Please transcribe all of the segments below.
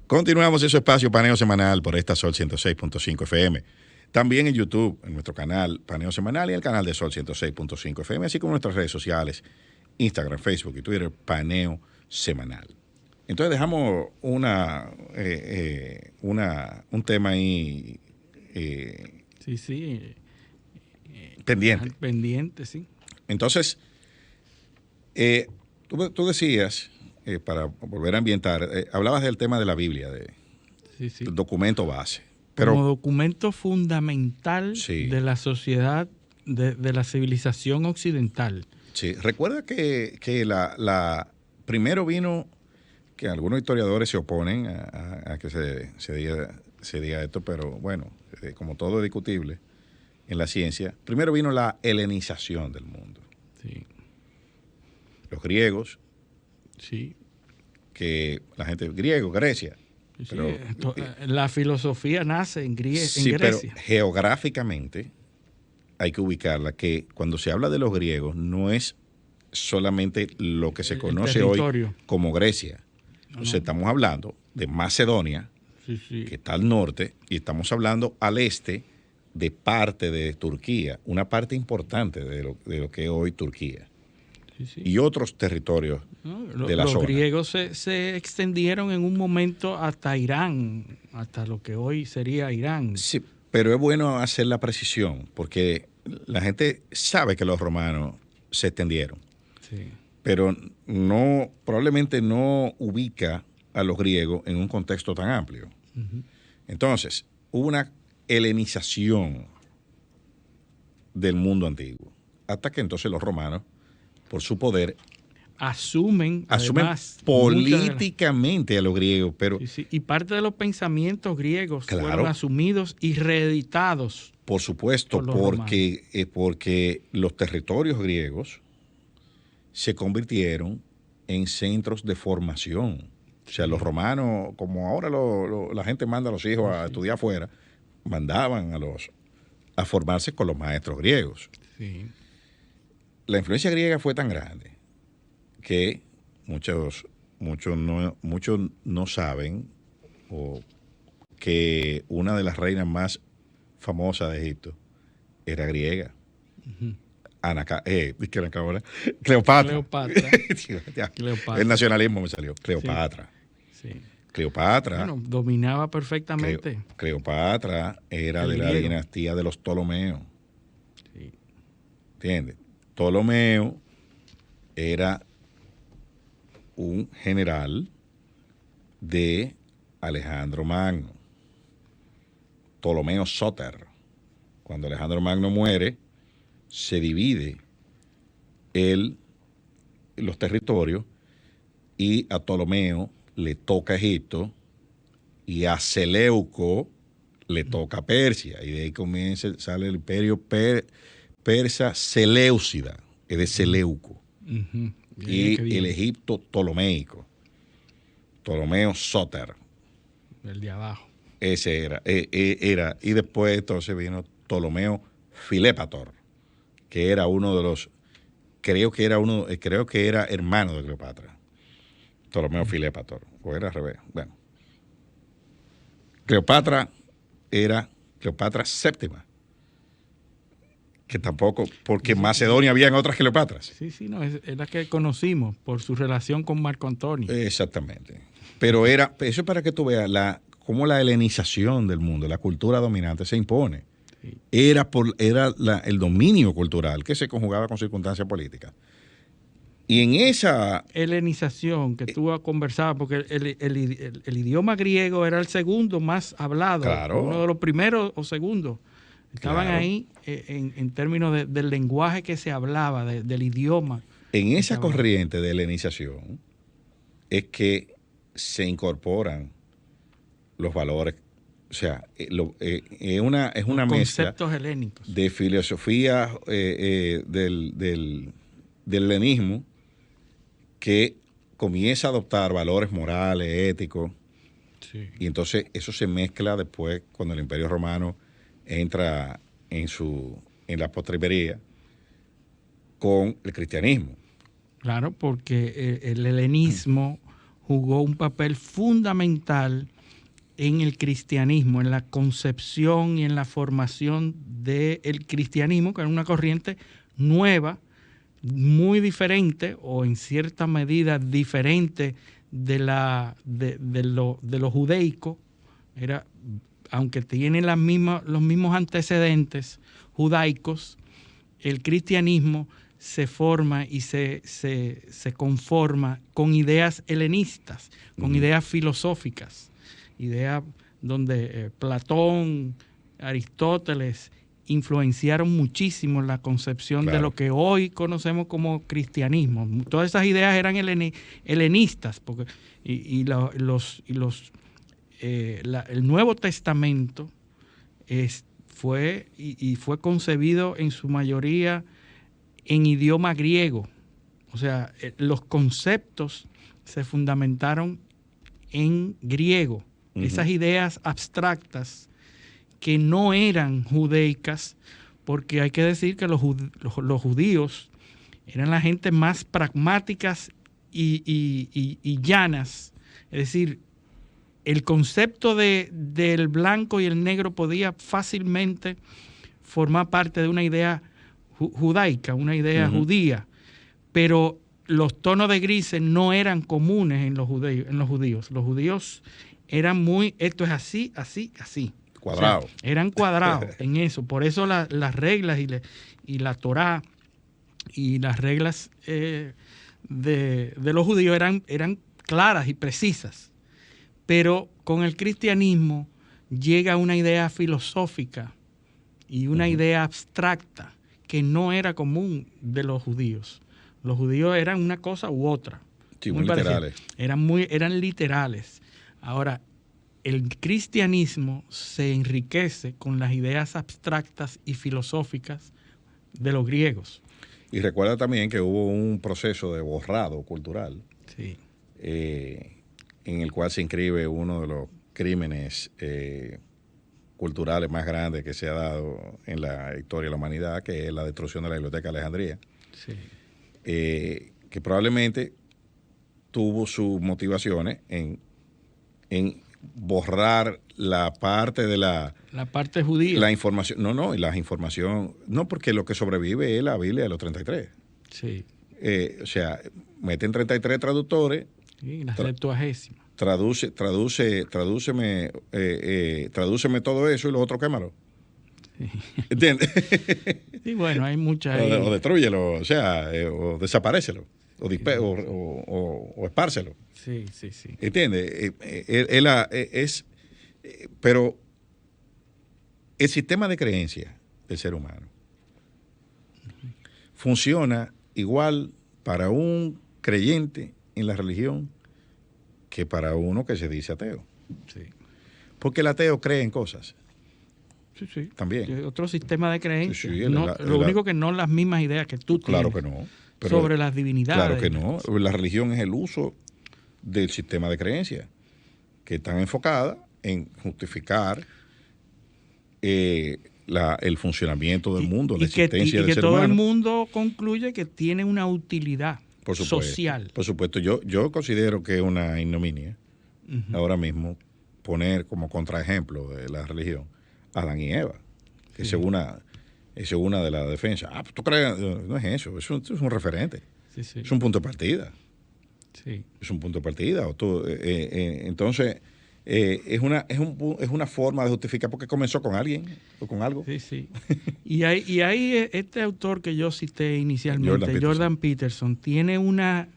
Continuamos en su espacio Paneo Semanal por esta Sol 106.5 FM. También en YouTube, en nuestro canal Paneo Semanal y el canal de Sol 106.5 FM, así como en nuestras redes sociales, Instagram, Facebook y Twitter, Paneo Semanal. Entonces dejamos un tema ahí pendiente. Pendiente, sí. Entonces, tú decías, para volver a ambientar, hablabas del tema de la Biblia, del documento base. Pero, como documento fundamental sí, de la sociedad, de la civilización occidental. Sí, recuerda que primero vino, que algunos historiadores se oponen a que se diga esto, pero bueno, como todo es discutible en la ciencia, primero vino la helenización del mundo. Sí. Los griegos, sí, que la gente, Grecia. Sí, pero, la filosofía nace en sí, Grecia. Pero geográficamente hay que ubicarla, que cuando se habla de los griegos no es solamente lo que se conoce hoy como Grecia. Entonces estamos hablando de Macedonia, que está al norte, y estamos hablando al este de parte de Turquía, una parte importante de lo que es hoy Turquía. Y otros territorios de la zona. Los griegos se extendieron en un momento hasta Irán, hasta lo que hoy sería Irán. Sí, pero es bueno hacer la precisión, porque la gente sabe que los romanos se extendieron, pero probablemente no ubica a los griegos en un contexto tan amplio. Entonces, hubo una helenización del mundo antiguo, hasta que entonces los romanos, por su poder, asumen además, políticamente a los griegos, pero y parte de los pensamientos griegos fueron asumidos y reeditados. Por supuesto, porque los territorios griegos se convirtieron en centros de formación. O sea, los romanos, como ahora la gente manda a los hijos a estudiar afuera, mandaban a formarse con los maestros griegos. Sí. La influencia griega fue tan grande que muchos no saben que una de las reinas más famosas de Egipto era griega. Cleopatra. Cleopatra. El nacionalismo me salió. Cleopatra. Sí. Cleopatra. Bueno, dominaba perfectamente. Cleopatra era de la dinastía de los Ptolomeos. Sí. ¿Entiendes? Ptolomeo era un general de Alejandro Magno. Ptolomeo Sóter. Cuando Alejandro Magno muere, se divide los territorios y a Ptolomeo le toca Egipto y a Seleuco le toca Persia. Y de ahí sale el imperio persa Seleucida, es de Seleuco. Y el Egipto ptolomeico. Ptolomeo Sóter. El de abajo. Ese era. Y después entonces vino Ptolomeo Filépator, que era uno de los, creo que era hermano de Cleopatra. Ptolomeo Filépator, o era al revés. Bueno. Cleopatra era Cleopatra VII, que tampoco, porque en Macedonia habían otras Cleopatras. Sí, no, es la que conocimos por su relación con Marco Antonio. Exactamente. Pero eso es para que tú veas cómo la helenización del mundo, la cultura dominante se impone. Sí. Era el dominio cultural que se conjugaba con circunstancias políticas. Y en esa helenización que tú has conversado, porque el idioma griego era el segundo más hablado, claro, uno de los primeros o segundos. Estaban ahí en términos del lenguaje que se hablaba, del idioma. En esa corriente de helenización es que se incorporan los valores. O sea, es una mezcla helénicos de filosofía del helenismo que comienza a adoptar valores morales, éticos, y entonces eso se mezcla después cuando el Imperio Romano entra en la postrimería con el cristianismo. Claro, porque el helenismo jugó un papel fundamental en el cristianismo, en la concepción y en la formación del cristianismo, que era una corriente nueva, muy diferente o en cierta medida diferente de lo judaico. Era, aunque tiene los mismos antecedentes judaicos, el cristianismo se forma y se conforma con ideas helenistas, con ideas filosóficas, ideas donde Platón, Aristóteles influenciaron muchísimo la concepción de lo que hoy conocemos como cristianismo. Todas esas ideas eran helenistas, porque el Nuevo Testamento fue concebido en su mayoría en idioma griego. O sea, los conceptos se fundamentaron en griego. Esas ideas abstractas que no eran judaicas, porque hay que decir que los judíos eran la gente más pragmáticas y llanas. Es decir, el concepto del blanco y el negro podía fácilmente formar parte de una idea judaica, una idea judía, pero los tonos de grises no eran comunes en los judíos. Los judíos eran muy, esto es así, así, así. Cuadrado. O sea, eran cuadrados en eso. Por eso las reglas y la Torá y las reglas de los judíos eran claras y precisas. Pero con el cristianismo llega una idea filosófica y una idea abstracta que no era común de los judíos. Los judíos eran una cosa u otra. Sí, muy literales. Eran literales. Ahora, el cristianismo se enriquece con las ideas abstractas y filosóficas de los griegos. Y recuerda también que hubo un proceso de borrado cultural, sí, en el cual se inscribe uno de los crímenes culturales más grandes que se ha dado en la historia de la humanidad, que es la destrucción de la Biblioteca de Alejandría, sí, que probablemente tuvo sus motivaciones en borrar la parte de la parte judía. La información, no, porque lo que sobrevive es la Biblia de los 33. Sí. O sea, meten 33 traductores. Sí, la Septuagesima. Tradúceme todo eso y lo otro quémalo. Sí. ¿Entiendes? Sí, bueno, hay muchas. O destrúyelo, o sea, o desaparécelo, o espárcelo. Sí, sí, sí. ¿Entiendes? Pero el sistema de creencias del ser humano funciona igual para un creyente en la religión que para uno que se dice ateo. Sí. Porque el ateo cree en cosas. Sí, sí. También. Otro sistema de creencias. Sí, lo único que no las mismas ideas que tú tienes. Claro que no. Sobre las divinidades. Claro que no. La religión es el uso del sistema de creencias que están enfocadas en justificar el funcionamiento del mundo, la existencia del ser humano. Y que todo el mundo concluye que tiene una utilidad social. Por supuesto, yo considero que es una ignominia ahora mismo poner como contraejemplo de la religión a Adán y Eva, que esa es una de las defensas. Pues tú crees, no es eso, es un referente, sí. Es un punto de partida. Sí. Es un punto de partida. Entonces, es una forma de justificar porque comenzó con alguien o con algo. Sí, sí. Y hay este autor que yo cité inicialmente, Jordan Peterson, tiene una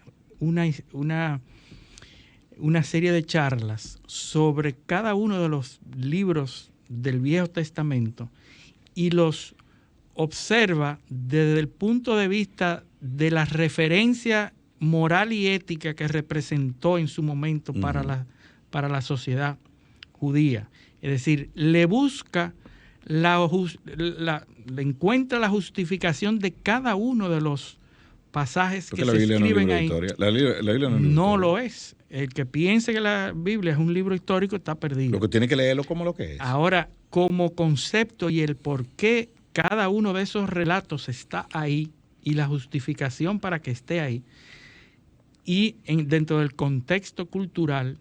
serie de charlas sobre cada uno de los libros del Viejo Testamento y los observa desde el punto de vista de la referencia moral y ética que representó en su momento para la sociedad judía. Es decir, le busca, le encuentra la justificación de cada uno de los pasajes que se escriben ahí. La Biblia no lo es. El que piense que la Biblia es un libro histórico está perdido. Lo que tiene que leerlo como lo que es. Ahora, como concepto y el por qué cada uno de esos relatos está ahí y la justificación para que esté ahí, y dentro del contexto cultural,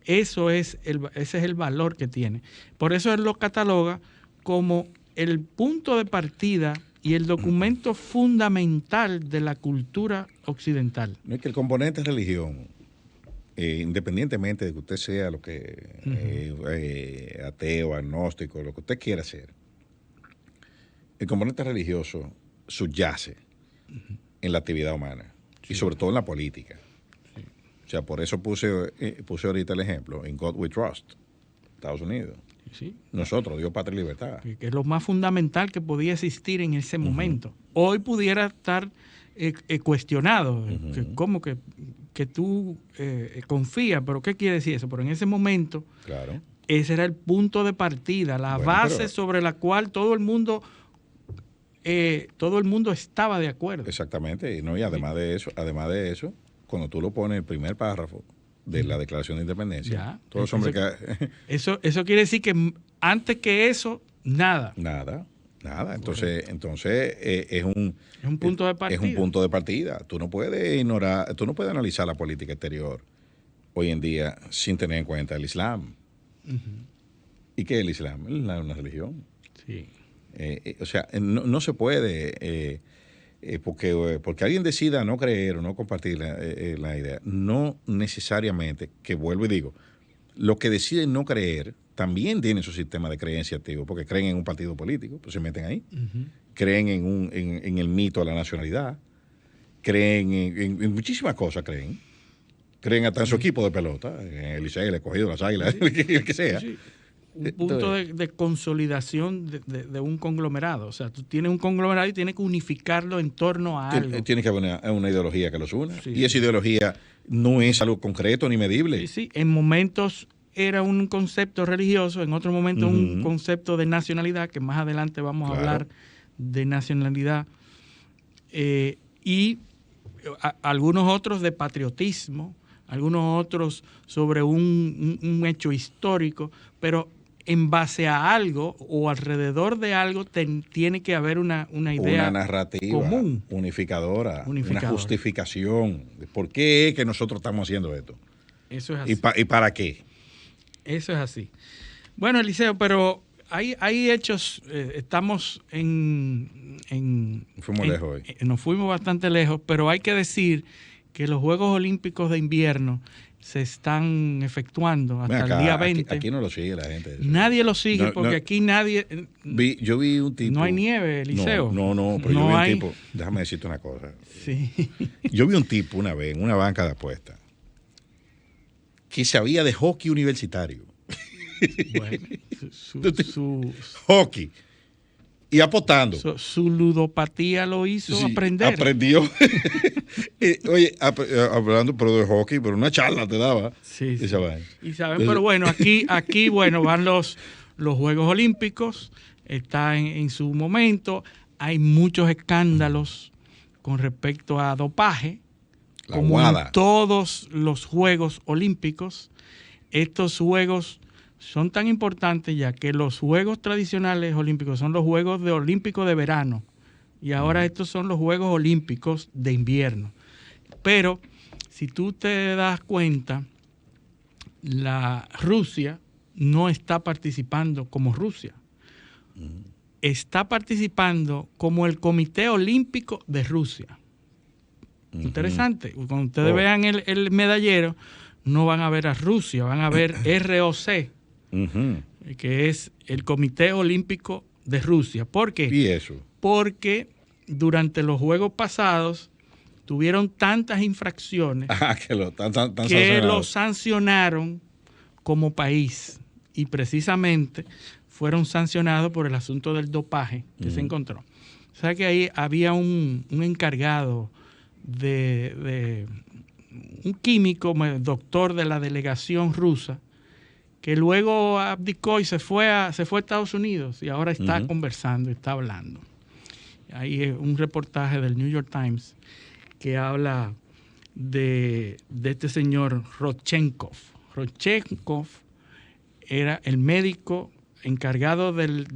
ese es el valor que tiene. Por eso él lo cataloga como el punto de partida y el documento fundamental de la cultura occidental. No es que el componente religión, independientemente de que usted sea lo que ateo, agnóstico, lo que usted quiera ser, el componente religioso subyace en la actividad humana y sobre todo en la política. Sí. O sea, por eso puse ahorita el ejemplo, In God We Trust, Estados Unidos. Sí. Nosotros, Dios, patria y libertad. Que es lo más fundamental que podía existir en ese momento. Hoy pudiera estar cuestionado. ¿Cómo que tú confías? ¿Pero qué quiere decir eso? Pero en ese momento, claro, ese era el punto de partida, la base sobre la cual todo el mundo estaba de acuerdo. Exactamente. ¿No? Y además de eso, cuando tú lo pones en el primer párrafo de la Declaración de Independencia, ya, todos hombres que... eso quiere decir que antes que eso, nada. Entonces es un punto de partida. Es un punto de partida. Tú no puedes ignorar, tú no puedes analizar la política exterior hoy en día sin tener en cuenta el Islam. ¿Y qué es el Islam? Es una religión. Sí. O sea, no se puede... porque alguien decida no creer o no compartir la idea, no necesariamente, que vuelvo y digo, los que deciden no creer también tienen su sistema de creencia activo, porque creen en un partido político, pues se meten ahí, creen en el mito de la nacionalidad, creen en muchísimas cosas, creen hasta en su equipo de pelota, en el Licey, el Escogido, las Águilas, el que sea. Sí. Un punto de consolidación de un conglomerado. O sea, tú tienes un conglomerado y tienes que unificarlo en torno a algo. Tiene que haber una ideología que los una. Sí. Y esa ideología no es algo concreto ni medible. Sí. En momentos era un concepto religioso, en otros momentos un concepto de nacionalidad, que más adelante vamos a hablar de nacionalidad. Y algunos otros de patriotismo, algunos otros sobre un hecho histórico, pero en base a algo o alrededor de algo tiene que haber una idea, una narrativa común, unificadora, una justificación de por qué es que nosotros estamos haciendo esto. Eso es así. ¿Y para qué? Eso es así. Bueno, Eliseo, pero hay hechos, estamos fuimos lejos hoy. Nos fuimos bastante lejos, pero hay que decir que los Juegos Olímpicos de Invierno se están efectuando hasta el día 20. Aquí no lo sigue la gente. Nadie lo sigue porque aquí nadie... Yo vi un tipo... No hay nieve, Eliseo. No, pero yo vi un tipo... Déjame decirte una cosa. Sí. Yo vi un tipo una vez en una banca de apuestas que sabía de hockey universitario. Bueno, hockey. Y apostando. Su ludopatía lo hizo aprender. Aprendió. Oye, hablando pero de hockey, pero una charla te daba. Sí. Y saben, pero bueno, aquí bueno, van los Juegos Olímpicos, está en su momento, hay muchos escándalos con respecto a dopaje, como en todos los Juegos Olímpicos. Estos Juegos son tan importantes ya que los Juegos tradicionales olímpicos son los Juegos Olímpicos de verano y ahora estos son los Juegos Olímpicos de invierno. Pero si tú te das cuenta, la Rusia no está participando como Rusia. Está participando como el Comité Olímpico de Rusia. Interesante. Cuando ustedes vean el medallero, no van a ver a Rusia, van a ver ROC. Que es el Comité Olímpico de Rusia. ¿Por qué? ¿Y eso? Porque durante los Juegos pasados tuvieron tantas infracciones que lo sancionaron como país y precisamente fueron sancionados por el asunto del dopaje que se encontró. O sea que ahí había un encargado de un químico, doctor de la delegación rusa, que luego abdicó y se fue a Estados Unidos y ahora está conversando, está hablando. Ahí es un reportaje del New York Times que habla de este señor Rodchenkov. Rodchenkov era el médico encargado de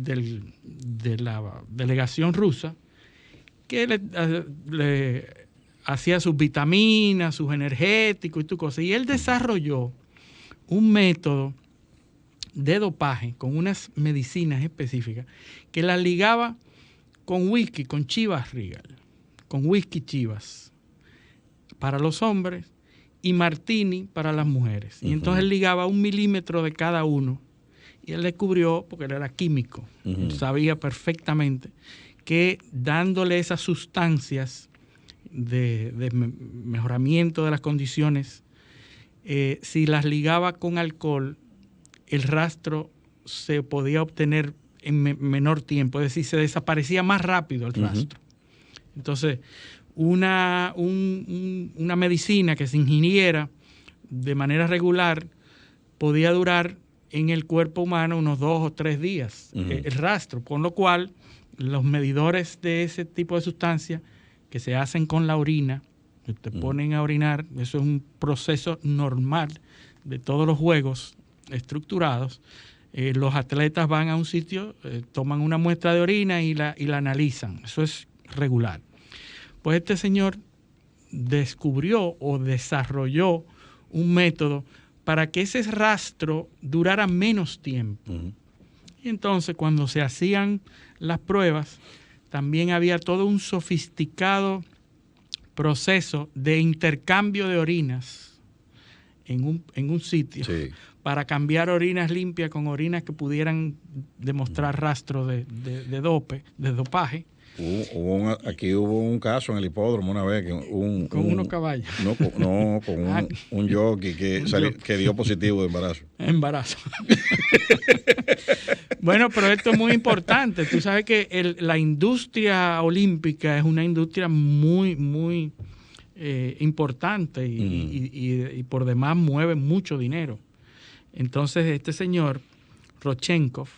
la delegación rusa que le hacía sus vitaminas, sus energéticos y tu cosa. Y él desarrolló un método de dopaje con unas medicinas específicas que las ligaba con whisky, con Chivas Regal, con whisky Chivas para los hombres y martini para las mujeres. Y entonces él ligaba 1 milímetro de cada uno. Y él descubrió, porque él era químico, él sabía perfectamente que dándole esas sustancias de mejoramiento de las condiciones, si las ligaba con alcohol, el rastro se podía obtener en menor tiempo, es decir, se desaparecía más rápido el rastro. Entonces, una medicina que se ingiriera de manera regular podía durar en el cuerpo humano unos 2 o 3 días el rastro, con lo cual los medidores de ese tipo de sustancias que se hacen con la orina, que te ponen a orinar, eso es un proceso normal de todos los juegos estructurados. Los atletas van a un sitio, toman una muestra de orina y la analizan. Eso es regular. Pues este señor descubrió o desarrolló un método para que ese rastro durara menos tiempo. Y entonces, cuando se hacían las pruebas, también había todo un sofisticado proceso de intercambio de orinas en un sitio, sí, para cambiar orinas limpias con orinas que pudieran demostrar rastro de dopaje. Aquí hubo un caso en el hipódromo una vez con unos caballos. Con un jockey que dio positivo de embarazo. Bueno, pero esto es muy importante. Tú sabes que la industria olímpica es una industria muy, muy importante y por demás mueve mucho dinero. Entonces este señor, Rodchenkov,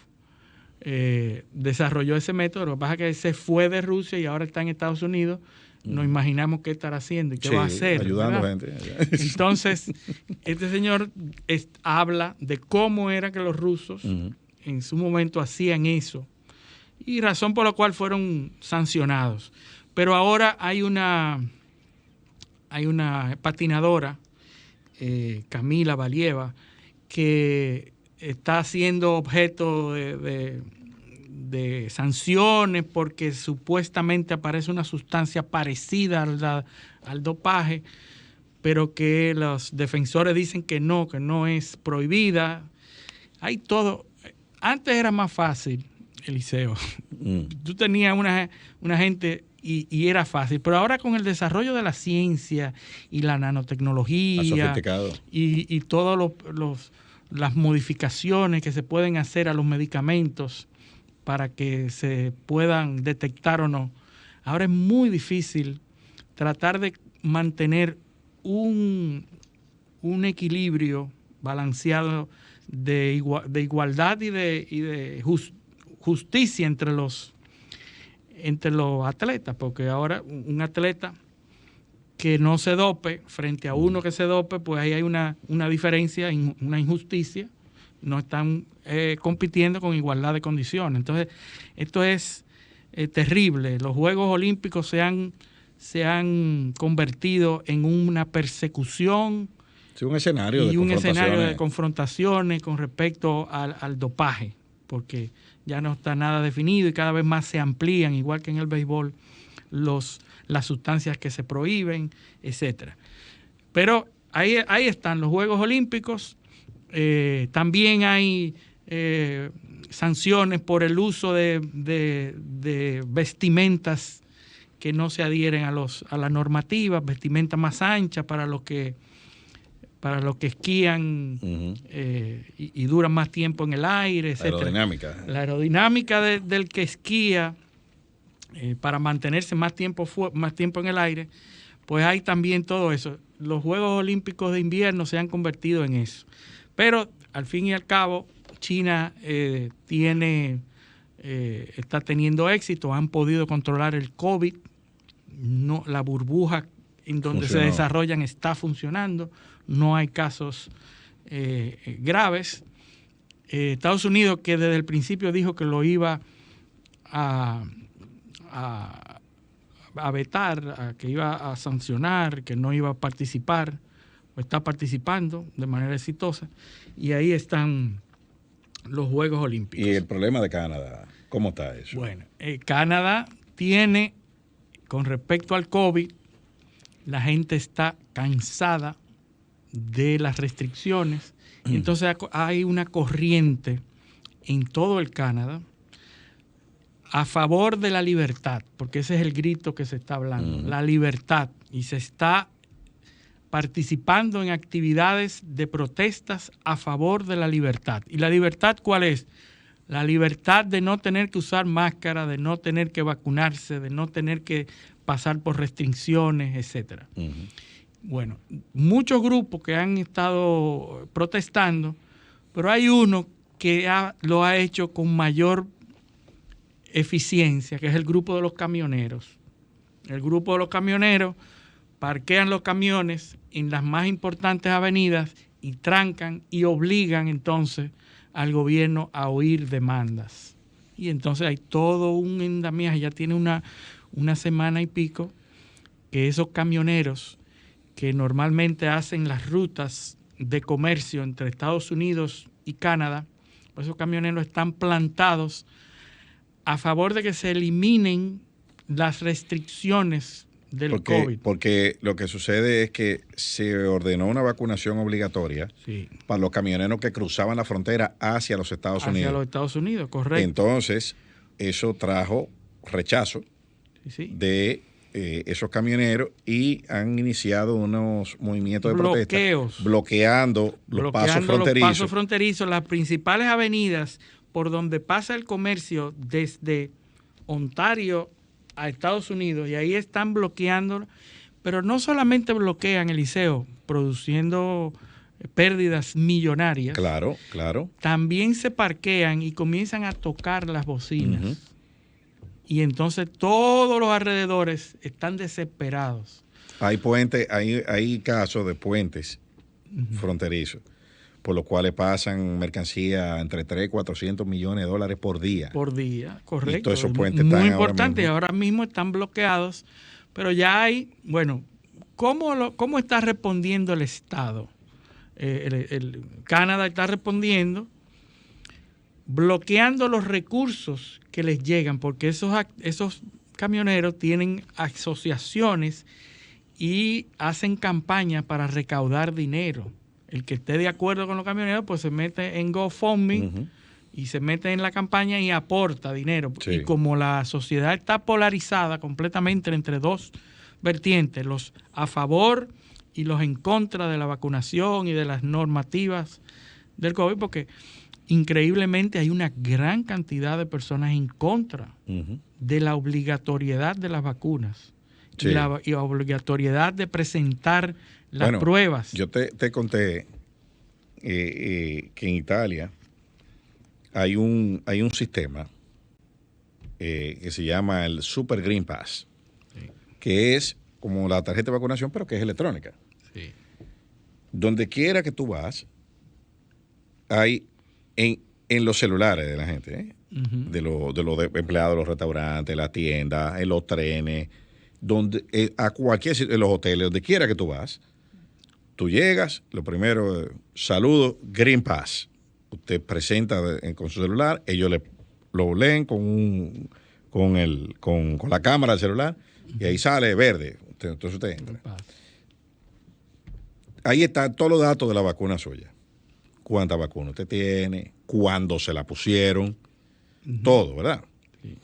desarrolló ese método. Lo que pasa es que se fue de Rusia y ahora está en Estados Unidos. Nos imaginamos qué estará haciendo y qué va a hacer. Ayudando ¿verdad? Gente. Entonces, este señor habla de cómo era que los rusos en su momento hacían eso y razón por la cual fueron sancionados. Pero ahora hay una patinadora, Camila Valieva, que está siendo objeto de sanciones porque supuestamente aparece una sustancia parecida al dopaje, pero que los defensores dicen que no es prohibida. Hay todo. Antes era más fácil, Eliseo. Tú tenías una gente y era fácil, pero ahora con el desarrollo de la ciencia y la nanotecnología y todas las modificaciones que se pueden hacer a los medicamentos para que se puedan detectar o no, ahora es muy difícil tratar de mantener un equilibrio balanceado de igualdad y de justicia entre los atletas, porque ahora un atleta que no se dope frente a uno que se dope, pues ahí hay una diferencia, una injusticia. No están compitiendo con igualdad de condiciones. Entonces, esto es terrible. Los Juegos Olímpicos se han convertido en una persecución, sí, un escenario de confrontaciones con respecto al dopaje, porque ya no está nada definido y cada vez más se amplían, igual que en el béisbol, las sustancias que se prohíben, etcétera. Pero ahí están los Juegos Olímpicos. También hay sanciones por el uso de vestimentas que no se adhieren a la normativa, vestimentas más anchas para los que esquían y duran más tiempo en el aire, etcétera. La aerodinámica del que esquía para mantenerse más tiempo en el aire, pues hay también todo eso. Los Juegos Olímpicos de invierno se han convertido en eso. Pero al fin y al cabo, China está teniendo éxito, han podido controlar el COVID, la burbuja en donde se desarrollan está funcionando, no hay casos graves. Estados Unidos, que desde el principio dijo que lo iba a vetar, que iba a sancionar, que no iba a participar, o está participando de manera exitosa, y ahí están los Juegos Olímpicos. ¿Y el problema de Canadá? ¿Cómo está eso? Bueno, Canadá tiene, con respecto al COVID, la gente está cansada de las restricciones, y entonces hay una corriente en todo el Canadá a favor de la libertad, porque ese es el grito que se está hablando, la libertad, y se está participando en actividades de protestas a favor de la libertad. ¿Y la libertad cuál es? La libertad de no tener que usar máscara, de no tener que vacunarse, de no tener que pasar por restricciones, etcétera. Bueno, muchos grupos que han estado protestando, pero hay uno que lo ha hecho con mayor eficiencia, que es el grupo de los camioneros. El grupo de los camioneros parquean los camiones en las más importantes avenidas y trancan y obligan entonces al gobierno a oír demandas. Y entonces hay todo un andamiaje, ya tiene una semana y pico, que esos camioneros que normalmente hacen las rutas de comercio entre Estados Unidos y Canadá, pues esos camioneros están plantados a favor de que se eliminen las restricciones del COVID. Porque lo que sucede es que se ordenó una vacunación obligatoria para los camioneros que cruzaban la frontera hacia los Estados Unidos. Hacia los Estados Unidos, correcto. Entonces, eso trajo rechazo de esos camioneros y han iniciado unos movimientos de protesta bloqueando los pasos fronterizos. Las principales avenidas por donde pasa el comercio desde Ontario a Estados Unidos, y ahí están bloqueando, pero no solamente bloquean, Eliseo, produciendo pérdidas millonarias. Claro. También se parquean y comienzan a tocar las bocinas. Y entonces todos los alrededores están desesperados. Hay puentes, hay casos de puentes fronterizos, por los cuales pasan mercancía entre 300 y 400 millones de dólares por día. Por día, correcto. Y todos esos puentes muy importante, ahora mismo están bloqueados, pero ya hay, bueno, ¿cómo está respondiendo el Estado? El Canadá está respondiendo bloqueando los recursos que les llegan, porque esos camioneros tienen asociaciones y hacen campañas para recaudar dinero. El que esté de acuerdo con los camioneros, pues se mete en GoFundMe y se mete en la campaña y aporta dinero. Sí. Y como la sociedad está polarizada completamente entre dos vertientes, los a favor y los en contra de la vacunación y de las normativas del COVID, porque increíblemente hay una gran cantidad de personas en contra de la obligatoriedad de las vacunas y la obligatoriedad de presentar las pruebas. Yo te conté que en Italia hay un sistema que se llama el Super Green Pass, que es como la tarjeta de vacunación, pero que es electrónica. Donde quiera que tú vas, hay en los celulares de la gente, de los empleados de los restaurantes, las tiendas, en los trenes, donde a cualquier sitio, en los hoteles, donde quiera que tú vas, tú llegas, lo primero, saludo, Green Pass. Usted presenta con su celular, ellos lo leen con la cámara del celular y ahí sale verde. Entonces usted entra. Ahí están todos los datos de la vacuna suya. Cuánta vacuna usted tiene, cuándo se la pusieron, todo, ¿verdad? Sí.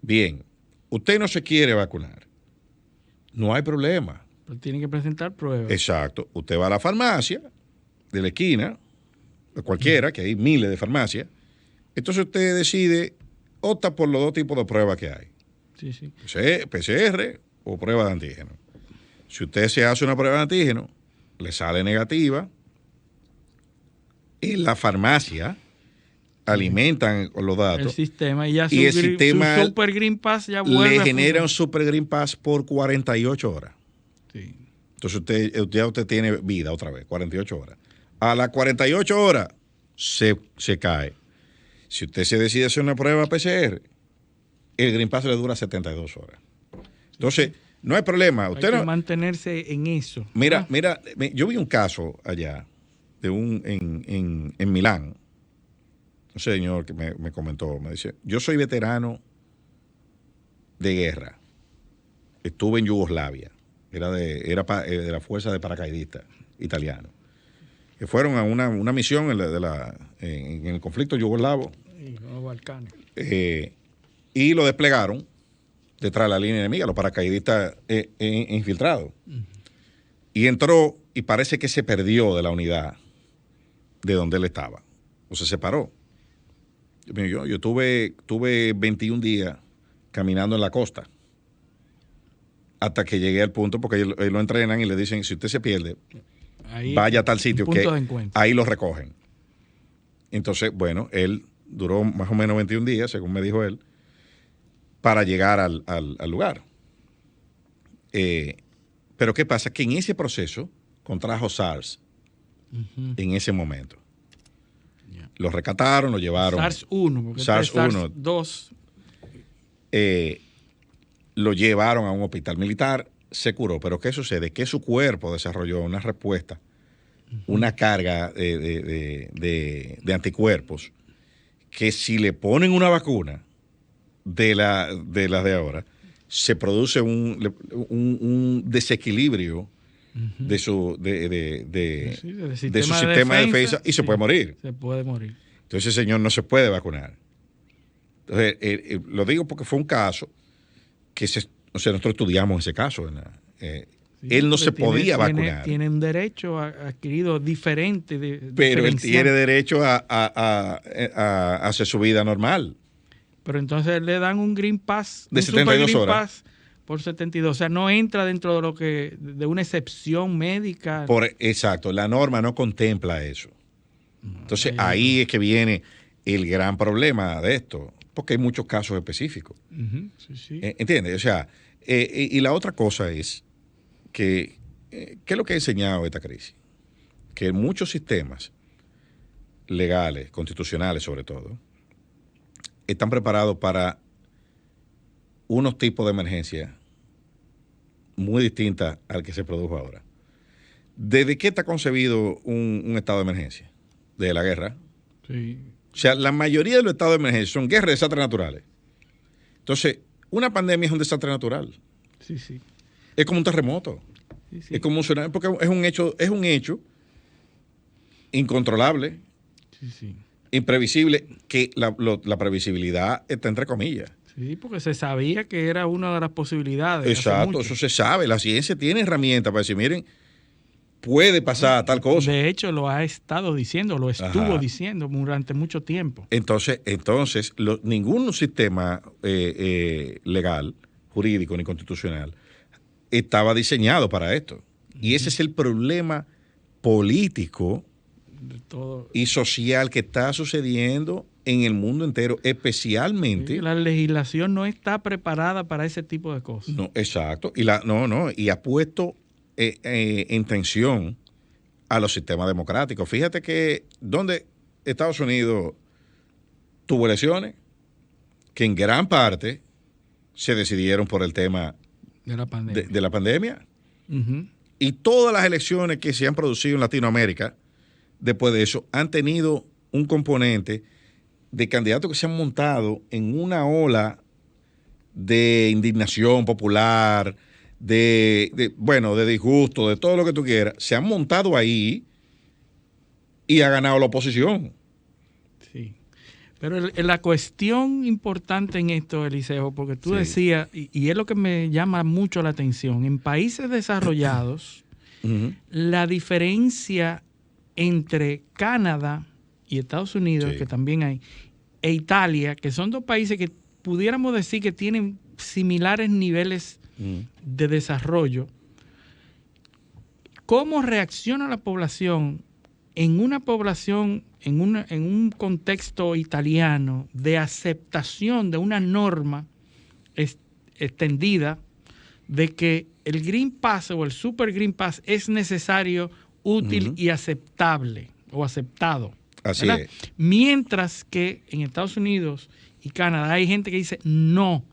Bien, usted no se quiere vacunar, no hay problema. Pero tiene que presentar pruebas. Exacto. Usted va a la farmacia de la esquina, cualquiera, que hay miles de farmacias, entonces usted decide, opta por los dos tipos de pruebas que hay. Sí. PCR o prueba de antígeno. Si usted se hace una prueba de antígeno, le sale negativa, en la farmacia alimentan con los datos. El sistema, y el sistema su Super Green Pass ya vuelve le genera un Super Green Pass por 48 horas. Sí. Entonces usted tiene vida otra vez, 48 horas. A las 48 horas se cae. Si usted se decide hacer una prueba PCR, el Green Pass le dura 72 horas. Entonces, No hay problema. Usted hay que mantenerse en eso. Mira, yo vi un caso allá en Milán. Un señor que me comentó, me dice, yo soy veterano de guerra. Estuve en Yugoslavia. Era de la fuerza de paracaidistas italianos. Que fueron a una misión en el conflicto yugoslavo. Y los Balcanes. Y lo desplegaron detrás de la línea enemiga, los paracaidistas infiltrados. Y entró y parece que se perdió de la unidad de donde él estaba. O se separó. Yo tuve 21 días caminando en la costa hasta que llegué al punto, porque ellos lo entrenan y le dicen, si usted se pierde, ahí vaya a tal sitio que ahí lo recogen. Entonces, bueno, él duró más o menos 21 días, según me dijo él, para llegar al lugar. Pero ¿qué pasa? Que en ese proceso contrajo SARS en ese momento. Lo rescataron, lo llevaron. SARS-1, porque SARS-2. Lo llevaron a un hospital militar, se curó. Pero ¿qué sucede? Que su cuerpo desarrolló una respuesta, una carga de anticuerpos, que si le ponen una vacuna de las de ahora, se produce un desequilibrio de su sistema de defensa y se puede morir. Se puede morir. Entonces ese señor no se puede vacunar. Entonces, lo digo porque fue un caso que nosotros estudiamos ese caso. Él no se podía vacunar. Tiene un derecho adquirido diferente. Pero él tiene derecho a hacer su vida normal. Pero entonces le dan un Green Pass. De 72 horas. Pass por 72. O sea, no entra dentro de una excepción médica. Exacto. La norma no contempla eso. Entonces ahí es que viene el gran problema de esto. Porque hay muchos casos específicos. Sí. ¿Entiendes? O sea, y la otra cosa es que, ¿qué es lo que ha enseñado esta crisis? Que muchos sistemas legales, constitucionales sobre todo, están preparados para unos tipos de emergencia muy distintas al que se produjo ahora. ¿Desde qué está concebido un estado de emergencia? Desde la guerra. Sí. O sea, la mayoría de los estados de emergencia son guerras y desastres naturales. Entonces, una pandemia es un desastre natural. Sí. Es como un terremoto. Sí. Es como un tsunami, porque es un hecho incontrolable, imprevisible, que la previsibilidad está entre comillas. Sí, porque se sabía que era una de las posibilidades. Exacto, eso se sabe. La ciencia tiene herramientas para decir, miren, puede pasar tal cosa. De hecho, lo ha estado diciendo, lo estuvo diciendo durante mucho tiempo. Entonces ningún sistema legal, jurídico ni constitucional estaba diseñado para esto. Y ese es el problema político y social que está sucediendo en el mundo entero, especialmente. Sí, la legislación no está preparada para ese tipo de cosas. No, exacto. Y ha puesto en tensión a los sistemas democráticos. Fíjate que donde Estados Unidos tuvo elecciones, que en gran parte se decidieron por el tema de la pandemia. Y todas las elecciones que se han producido en Latinoamérica, después de eso, han tenido un componente de candidatos que se han montado en una ola de indignación popular, de disgusto, de todo lo que tú quieras. Se han montado ahí y ha ganado la oposición. Sí. Pero la cuestión importante en esto, Eliseo, porque tú decías, y es lo que me llama mucho la atención, en países desarrollados, la diferencia entre Canadá y Estados Unidos, que también hay, e Italia, que son dos países que pudiéramos decir que tienen similares niveles de desarrollo. ¿Cómo reacciona la población en un contexto italiano de aceptación de una norma extendida de que el Green Pass o el Super Green Pass es necesario, útil y aceptable o aceptado? Así es. Mientras que en Estados Unidos y Canadá hay gente que dice no,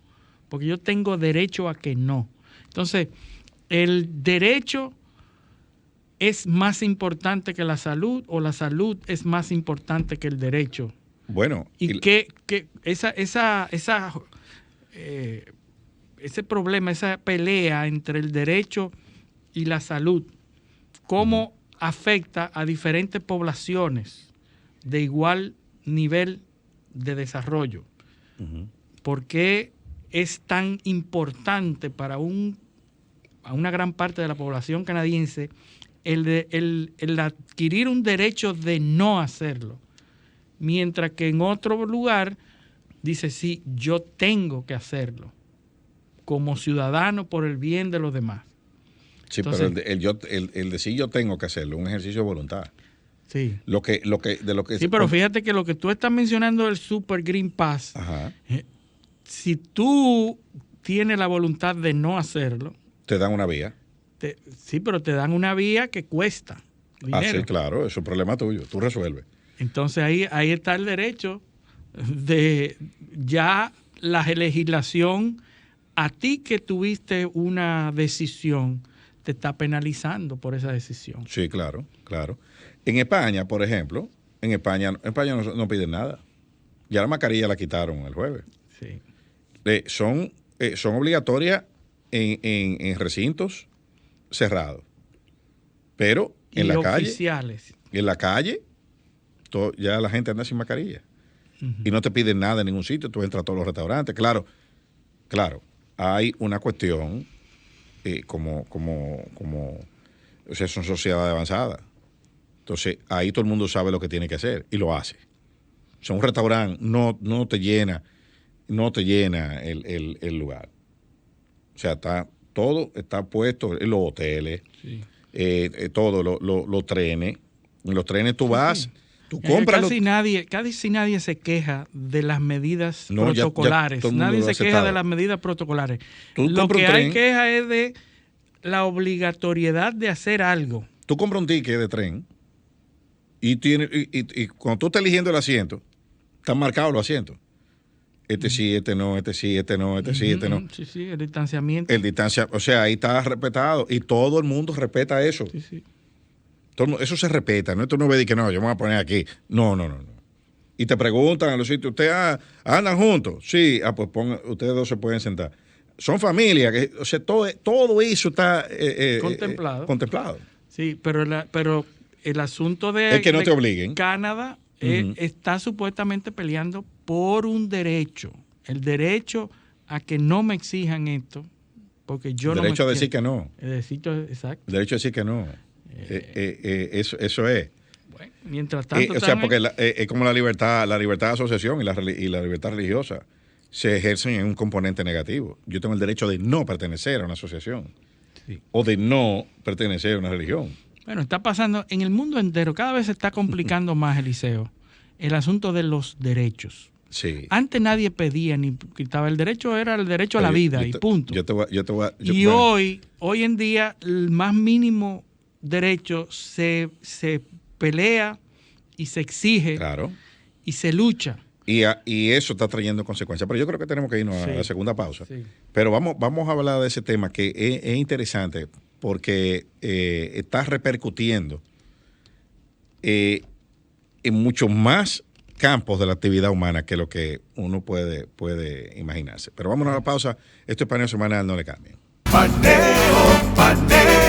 porque yo tengo derecho a que no. Entonces, el derecho es más importante que la salud, o la salud es más importante que el derecho. Bueno, y que ese problema, esa pelea entre el derecho y la salud, cómo afecta a diferentes poblaciones de igual nivel de desarrollo. ¿Por qué es tan importante para a una gran parte de la población canadiense el adquirir un derecho de no hacerlo? Mientras que en otro lugar dice, sí, yo tengo que hacerlo como ciudadano por el bien de los demás. Sí, entonces, pero el decir yo tengo que hacerlo es un ejercicio de voluntad. Sí. Sí, pero fíjate que lo que tú estás mencionando del Super Green Pass, si tú tienes la voluntad de no hacerlo, te dan una vía. Sí, pero te dan una vía que cuesta dinero. Sí, claro, eso es un problema tuyo, tú resuelves. Entonces ahí está el derecho de ya la legislación, a ti que tuviste una decisión, te está penalizando por esa decisión. Sí, claro. En España, por ejemplo, en España no piden nada. Ya la mascarilla la quitaron el jueves. Sí. Son obligatorias en recintos cerrados. Pero en la calle. Oficiales. En la calle, ya la gente anda sin mascarilla. Y no te piden nada en ningún sitio. Tú entras a todos los restaurantes. Claro, hay una cuestión o sea, son sociedades avanzadas. Entonces, ahí todo el mundo sabe lo que tiene que hacer y lo hace. O sea, un restaurante no te llena el lugar. O sea, todo está puesto en los hoteles, todo, los trenes. En los trenes tú vas, tú compras. Casi nadie se queja de las medidas protocolares. Nadie se queja de las medidas protocolares. Lo que hay queja es de la obligatoriedad de hacer algo. Tú compras un ticket de tren y cuando tú estás eligiendo el asiento, están marcados los asientos. Sí, este no, este sí, este no, este sí, este no. Sí, el distanciamiento. O sea, ahí está respetado y todo el mundo respeta eso. Sí. Eso se respeta, ¿no? Esto no ve de que no, yo me voy a poner aquí. No. Y te preguntan en los sitios, ¿ustedes andan juntos? Sí, pues ustedes dos se pueden sentar. Son familias, o sea, todo eso está contemplado. Sí, pero el asunto de, es que no te obliguen. Canadá está supuestamente peleando por un derecho, el derecho a que no me exijan esto, porque yo el no derecho a decir que no. Exacto. El derecho a decir que no. Eso es. Bueno, mientras tanto, o sea, porque es como la libertad de asociación y la libertad religiosa se ejercen en un componente negativo. Yo tengo el derecho de no pertenecer a una asociación o de no pertenecer a una religión. Bueno, está pasando en el mundo entero, cada vez se está complicando más, Eliseo, el asunto de los derechos. Sí. Antes nadie pedía ni quitaba el derecho, era el derecho a la vida y punto. Hoy en día el más mínimo derecho se pelea y se exige, claro, y se lucha. Y eso está trayendo consecuencias. Pero yo creo que tenemos que irnos a la segunda pausa. Sí. Pero vamos a hablar de ese tema que es interesante porque está repercutiendo en muchos más campos de la actividad humana que lo que uno puede imaginarse. Pero vámonos a la pausa. Esto es Paneo Semanal, no le cambien. Paneo.